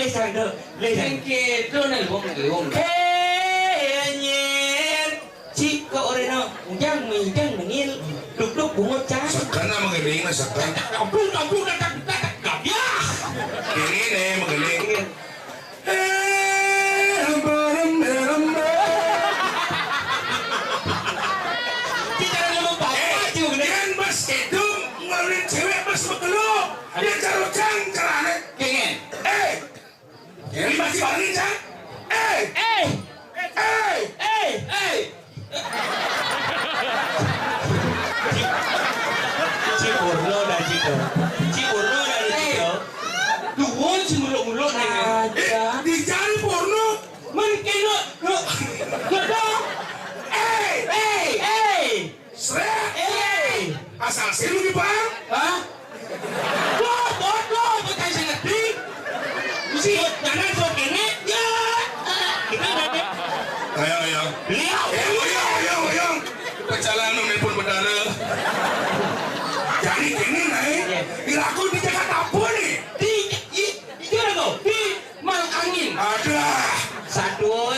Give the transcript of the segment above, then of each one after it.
lấy sang đâu lấy sang kia tôi này không thế nhé chị cậu đây nó chẳng mình yên đục bụng ngót chán sekarang sama geling lah sekarang ampun tak ya ini nih sama geling kita ngomong apa juga kan bos itu ngeluarin cewek bos begitu dia carocang carane kengen ini masih wangi cang Cipurno dari situ duhun si muluk nih dicari porno mungkin lo srek asal sih lu di bang hah lo bukan saya ngerti mesti jangan sok ini ya kita ada ayo ayo perjalanan nelpon bendara jadi gini nih dilakukan di Jakarta apa nih itu apa di Malangin ada satu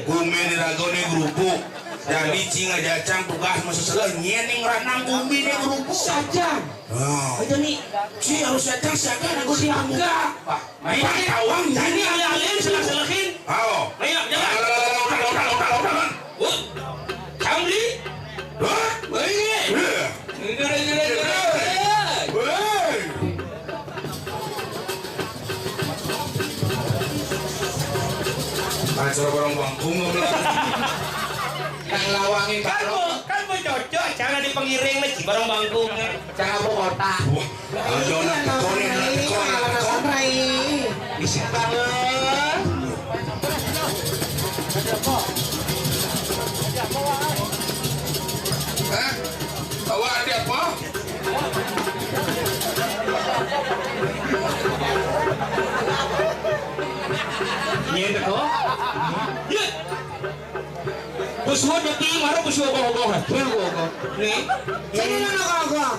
bumi diragone grupuk jadi cinga jacang tugas masa selesai nyening ranang bumi di grupuk saja aja nih si harus jacang siaga aku siaga main tawang jadi alih-alih selakin ayo ayo jangan kamu beli acara barang bangkung yang lawangin kan mau cocok jangan di pengiring nih barang bangkung jangan bawa kota ayo nanti konin isi banget bawa ada apa? Ini kok? Ya. Busuk di mana busuk kok? Nih. Sini nana kagak.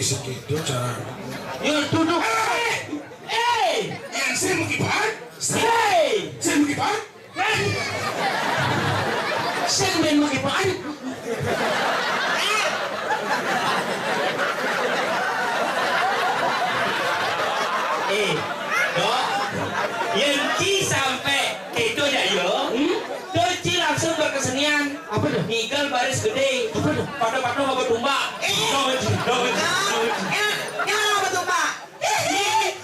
Segitu cara. Ya duduk. Yang saya mau kibat? Saya mau kibat? Saya main mau kibat. Yang Ci sampai itu aja yo. Terus Ci langsung berkesenian. Apa tuh? Nikel baris gede. Apa tuh? Pada mau domba. Yang apa tuh Pak?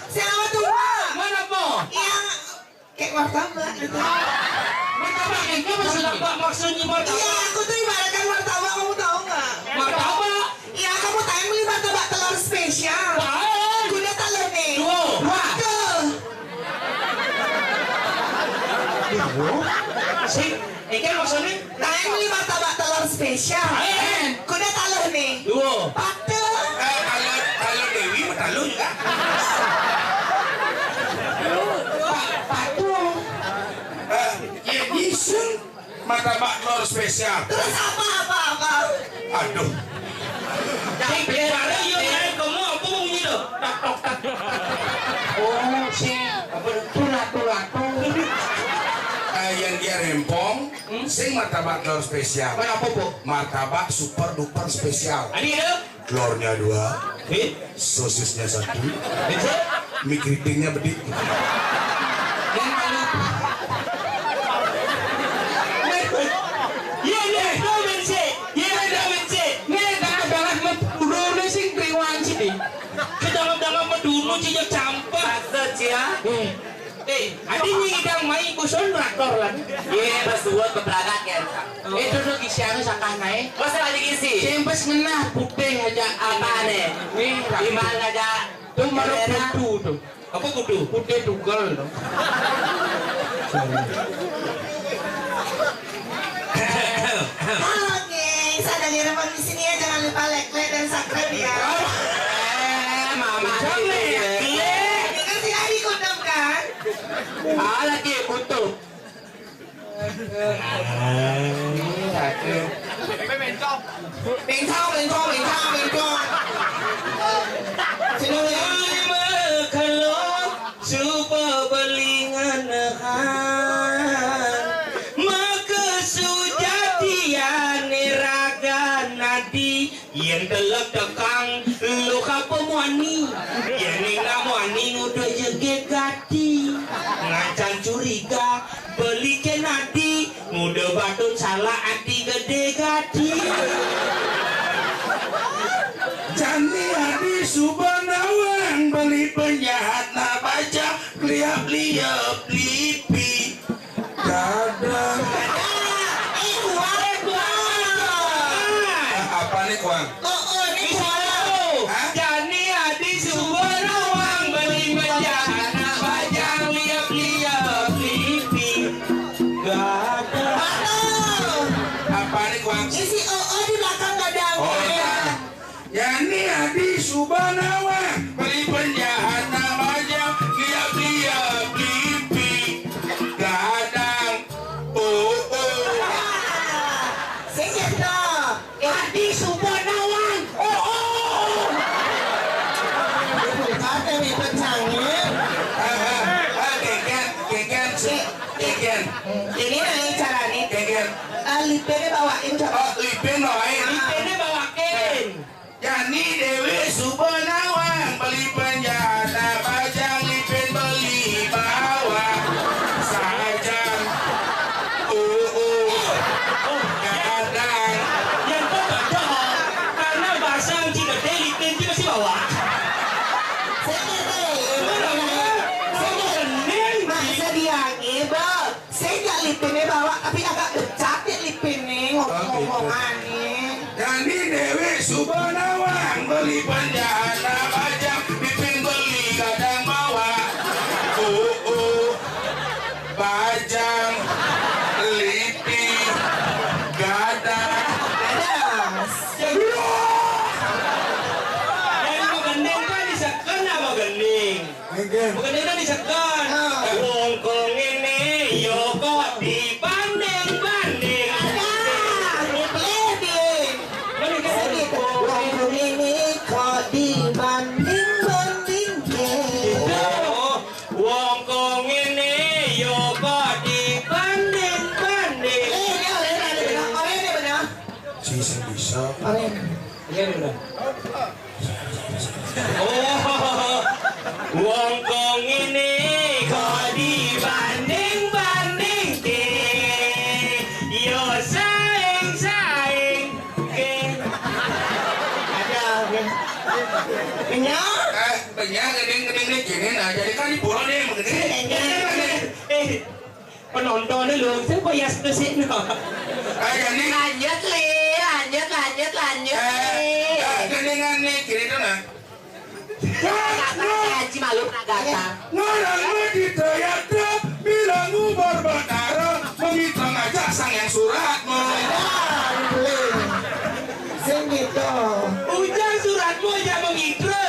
Siapa tuh Pak? Mana po? Yang kayak martabak gitu. Martabak itu maksudnya martabak. Iya, aku tuh ibaratkan martabak, kamu tahu nggak? Martabak. Iya, kamu tahu yang beli martabak telur spesial. Kuda telur nih. Sing, ikan maksudnya? Nah, yang beli martabak telur spesial. Kuda telur nih. Pate. Kalau Dewi matalu juga. Ya iseng martabak telur spesial. Terus apa? Aduh. Sing, biar yuk ya, kamu apa mau bunyi loh? Tak. Oh, sing, apa tulat. Yang dia rempong, sing martabak telur spesial. Mana apa po? Martabak super duper spesial. Ani ada? Telurnya 2, sosisnya 1, mie keritingnya bedik. Yang paling Cinya campak saja. Adi ngidang mai kusun traktor lah. Iya, pas buat keberangkat kan. Itu tuh kisian sakah naik. Masa lagi kisi? Cempes ngenah putih aja Apa nih? Gimana aja? Tuh malu kudu tuh. Apa kudu? Putih tunggal tuh. Halo geng, saya dari Remon di sini ya, jangan lupa like dan subscribe ya. Mama. Dikasih adik kondom kan? Lagi kutu. Bình thao. Xin lỗi. dalam tekang luka pemuani yang namuani udah jege gati ngacan curiga beli kenadi muda batun salah hati gede gati Jani Adi Subhanawang beli penjahat na baca liap-liap lipi dadang. Apa nih kuang? Jani Adi Subhanawang beli penjahat na baca liap-liap lipi gadang. Apa nih kuang? Isi OO di belakang gadang. Oh iya. Yani Adi Subhanawang beli penjahat namanya liap-liap lipi gadang. Oh oh. Saya dong. Adi Subhanawang. Ada nih pencangnya. Keken. Ini nih cara nih. Keken. Lipenya bawain coba. Oh lipen noin. Lipene bawakin. Yani Dewi Subhanawang beli penjahat bajang lipen beli bawa sajang. Oh gadang. Yang kau tak tahu karena bahasa Cina gede lipen dia masih bawa. Masa dia ngebel. Saya nggak lipinnya bawa, tapi agak becak ya lipinnya ngomong-ngomongan nih. Yani Dewi Subhanawang beli penjahat bajang lipen beli gadang bawa. Oh bajang lipi gadang. Jadi mau gending kan disekan apa gending? Bukan itu disekan. Wongkong ini yo kok dibanding-banding. Wongkong ini yo kok dibanding-banding. Sisa bisa. Oh, wongkong ini kok dibanding-banding ke, yo saing-saing ke. Banyak gedeng-gedeng gini nah jadi kan di pulau nih begini. Penontonnya lu, saya bayar sih no. Jadi Lanjut li, lanjut li. gedengan nih gini tuh nah. Haji malu nagata. Ngarang lagi ternyata bilang umur batara meminta ngajak sang yang suratmu. Segitu. Ujang suratmu aja mengitre.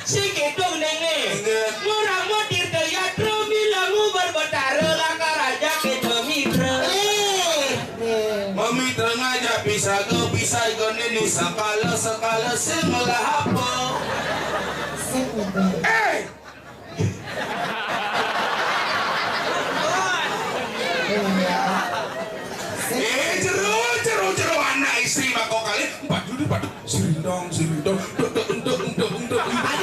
Si gedong nenge. Ngurang mau dirtayatro bilang berbetara langkah raja kita mitra. Meminta ngajak bisa gini sekala sengalah apa. Jeru anak istri mako kali padu sirindong Tadi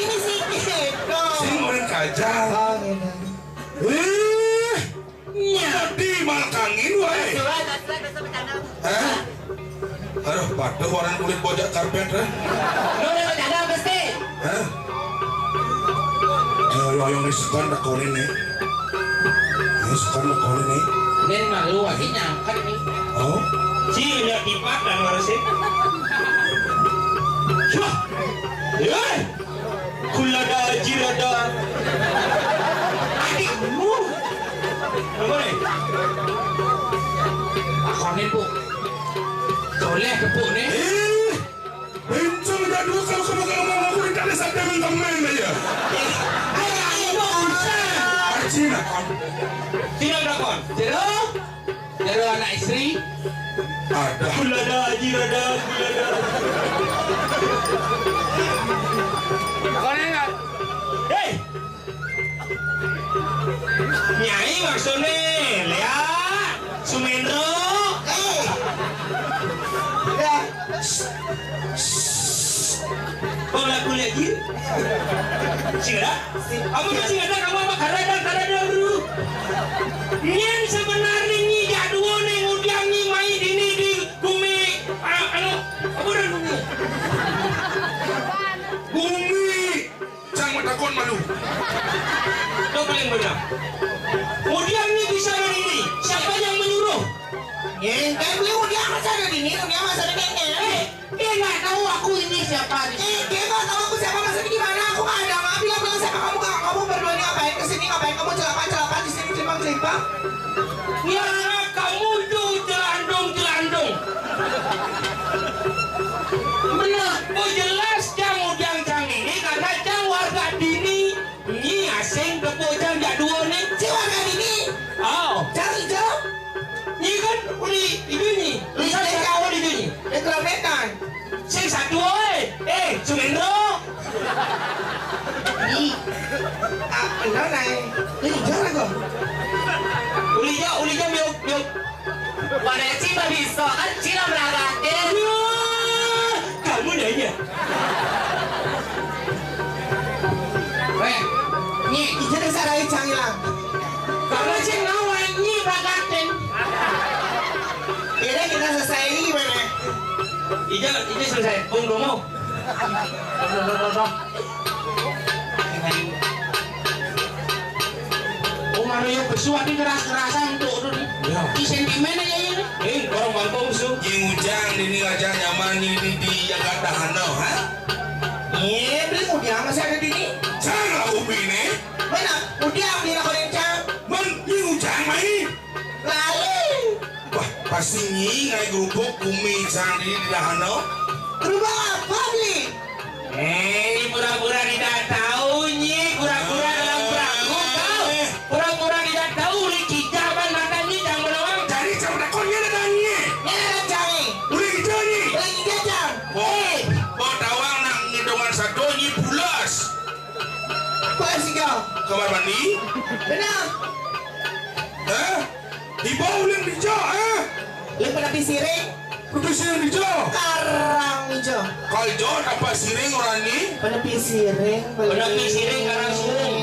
ini sih gitu. sing orang kajal nyadi malkangin wae aduh padu orang kulit bojak karpet yang disekan dah kau ini sekan dah kau ini Ini malu akhirnya kan ini. oh Cinya kipat dan warisnya. Wah, kulada jirada. Adikmu. Apa nih? Akonin po. Soleh ke po nih. bencong jadul kalau kamu ngomong aku tidak sampai mentemen aja Cina kan Cina drakon. Jero anak istri. ada Kulada jirada kulada. Akonin nggak? Hei. Nyai maksudnya, lihat Sumendro. Singada? Kamu tuh singada kamu apa karada dulu. Nyen sebenarnya nyi jadua nih ngudiang nyi main ini di bumi anu apa dan bumi? Bumi. Cang matakon malu. Itu paling benar. Ngudiang nyi bisa dari ini. Siapa yang menyuruh? Kayak beli udah masa ada di sini, udah masa ada di Dia nggak tahu aku ini siapa. dia nggak tahu aku siapa masa di gimana, aku nggak ada nggak bilang siapa kamu berdua ini ngapain kesini ngapain kamu celaka di sini celimbang. Ya kamu tuh jelandung. Benar, oh jelas jang udiang jang ini karena jang warga dini nyi asing kepo jang jadua nih. Si warga dini, Oh, jangan hijau, nyi kan uli itu nyi. Bisa kau di sini. kerobekan. Sing satu Sumendro. Enggak naik, ini hijau lah kok. Ulija miuk. Pada Cina bisa kan Cina beragatin. Kamu nanya. Nyi, hijau yang sarai cangilang. Karena sing lawan nyi bagaten. Kira kita selesai ini gimana? Ija selesai. Bung Domo. Anu yang bersuat ini keras-kerasan untuk di sentimen aja ini. Orang bangkong su. Yang ujang ini aja nyaman ini di Jakarta Hano, ha? Iya, beli udah masih ada di sini. Jangan ubi nih. Mana? Udah ambil aku rencang. Man, yang ujang main. Lalu, Wah, pasti nyi ngai gerubuk bumi jang di Hano. berubah apa beli? Pura-pura tidak tahu nyi, pura-pura dalam perahu kau. Pura-pura tidak tahu uli kijaban mata nyi jang menawang. Jadi jang dakonnya ada nyi. Ini rencang nih. Udah hijau nyi. Lagi jajang. Mau tawang nang ngidongan satu nyi pulas. Kok sih kau? Kamar mandi. Benar. Di bawah ulang hijau, Lu pada pisiring, Udah siring hijau. karang hijau. Kalau hijau apa siring orang ini? Pada pisiring, Pada pisiring, karang siring.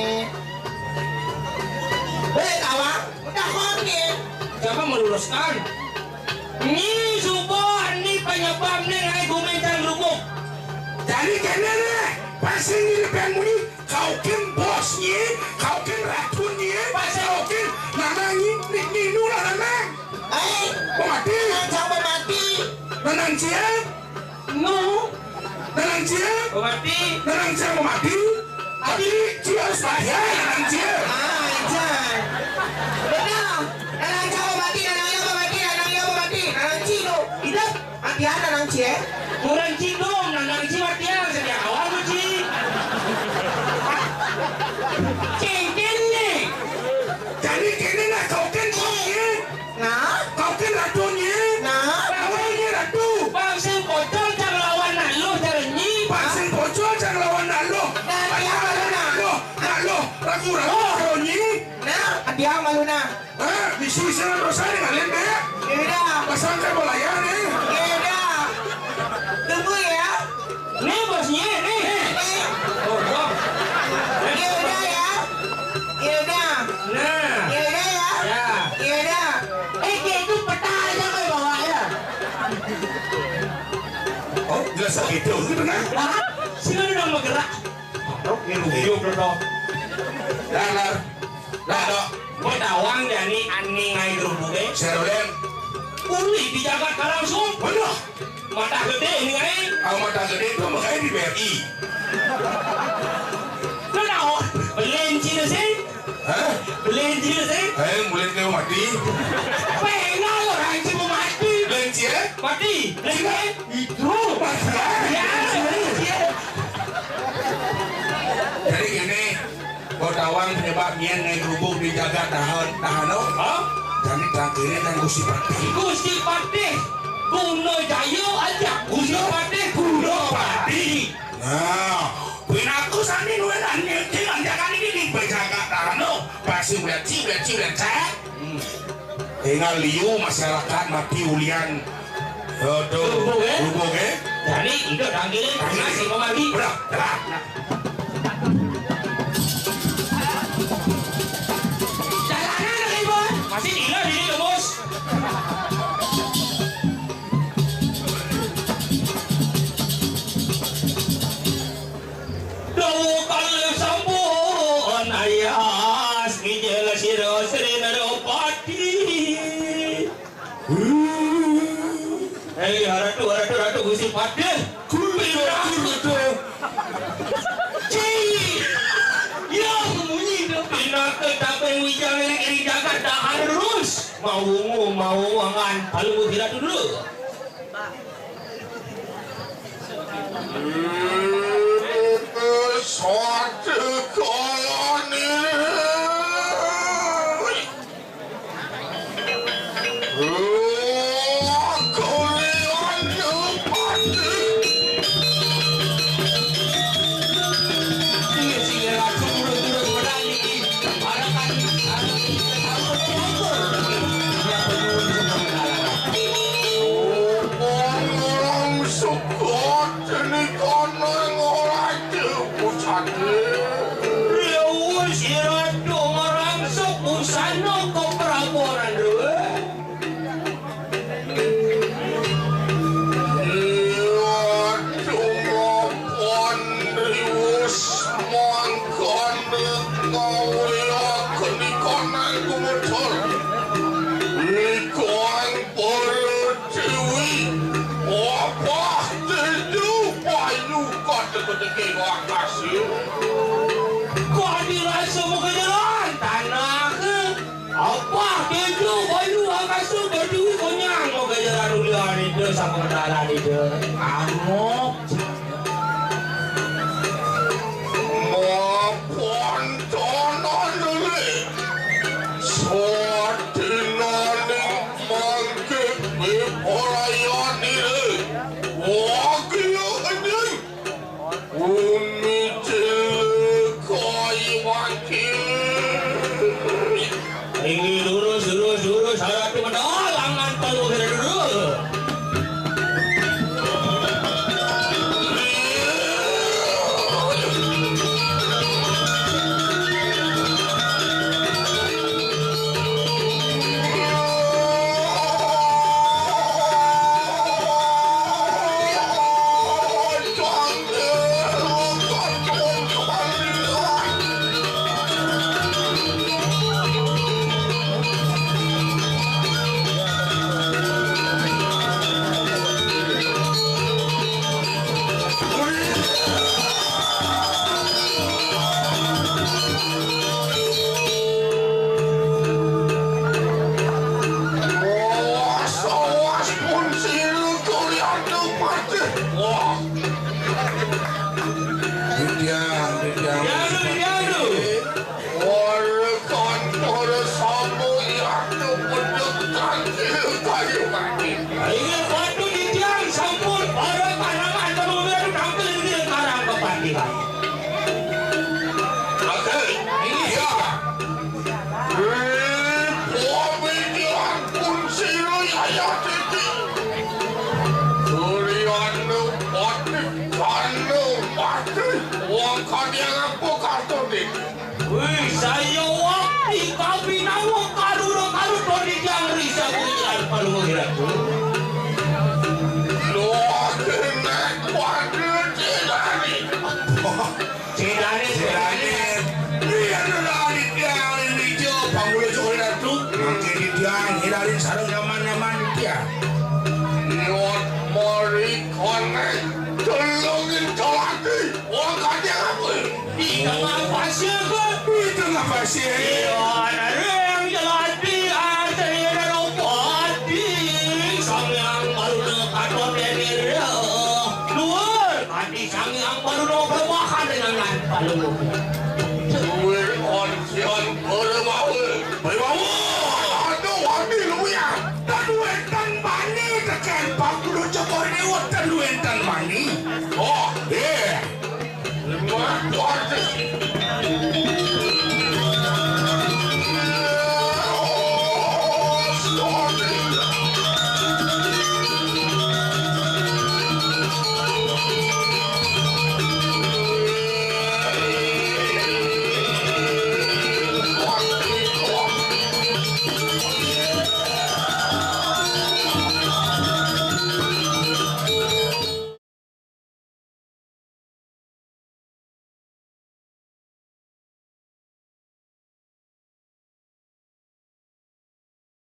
Tawang, udah kongin. Siapa meluruskan? Nyi subuh ini penyebab nih ngai gumencan rubuk. Jadi kena deh. Pasti ini lebih muni. Kau kin bosnya, kau kin ratunya, kau kin nanangi, ninu lah nanang. Mau mati? Rencang mati. Nanang cia? No, Nanang cia? berarti Nanang cia mau mati? Tapi cia harus bayar nanang cia. Jangan. Benar. Rencang mati, nanangnya mati. Nanang cino. Hidup. Mati ada nanang cie. kurang cidom, nang cie matian sejak awal lu ci. Cengken nih. Jadi kena lah kau kin bosnya, Nah, kau kin ratunya, nah. awalnya ratu. Pasien pocong jangan lawan lu cara nyi. Pasang bocor jangan lawan nalo. Nalo, ragu nyi. Nah, dia malu nah. Misi sana rosari ngalen deh. Ya udah. Pasang kayak bolayar nih. Ya udah. Tunggu ya. Nih bosnya nih. Eh, Oh, bos. ya udah ya. Ya udah. Nah, Ya udah ya. ya. Ya udah. Kayak itu peta aja kau bawa ya. Oh, jelas gitu gitu kan? Sini udah bergerak. Hidup dong. Dalar, dado, Gua tawang jadi ani ngai gerubuknya. serolen, Uli di Jakarta langsung. mana? Mata gede ini ngai. Aku mata gede itu makanya di BRI. Lu tahu? Beliin Cina sih. Hah? Beliin Cina sih. Mulai kau mati. Pengen orang sih mau mati. Lencie? Mati. Lagi itu. Mati. Ya, iya. Jadi gini, kau tawang penyebabnya ngai gerubuk dijaga tahan no. Hah? Jadi terakhirnya kan Gusti Pati. Gusti Pati. Kuno Jayo aja. Gusti Pati. Kuno Pati. Nah, pinaku sandi nuelan jangan jangan ini berjaga tahan no. Pasti udah cek. Tinggal liu masyarakat mati ulian. Aduh, Gerubuk, gerubuk. Jadi itu panggilin nasi mau mati. Berat. Gusti Padeh. Kudu. Ya kemunyi pindah ke tapeng wijang iri jagat dah harus mau wangan palu kira dulu. Suatu koloni Kau dirasa mau kejalan tanah ke apa keju bayu akasu berdua konyang mau kejalan ulian itu sama kenalan itu amok mau pontonan dulu sortinani mangke bepolayan ini wakil ini umi koi wakil ini lurus syarat itu mana langan palu kira dulu Wih, saya wakti kami nawa karu di jang risa punya palu kira dulu. Cedani. Iya lari dia ini jo panggul jokowi itu mungkin dia ngirarin sarang zaman dia. Not mori konek tolongin tolaki orang kaya apa? Di tengah pasir ke? Di tengah pasir. Iya, ada yang jelati saya ada roboti sang yang baru dekat dari luar. Tadi sang yang baru dekat dengan palu.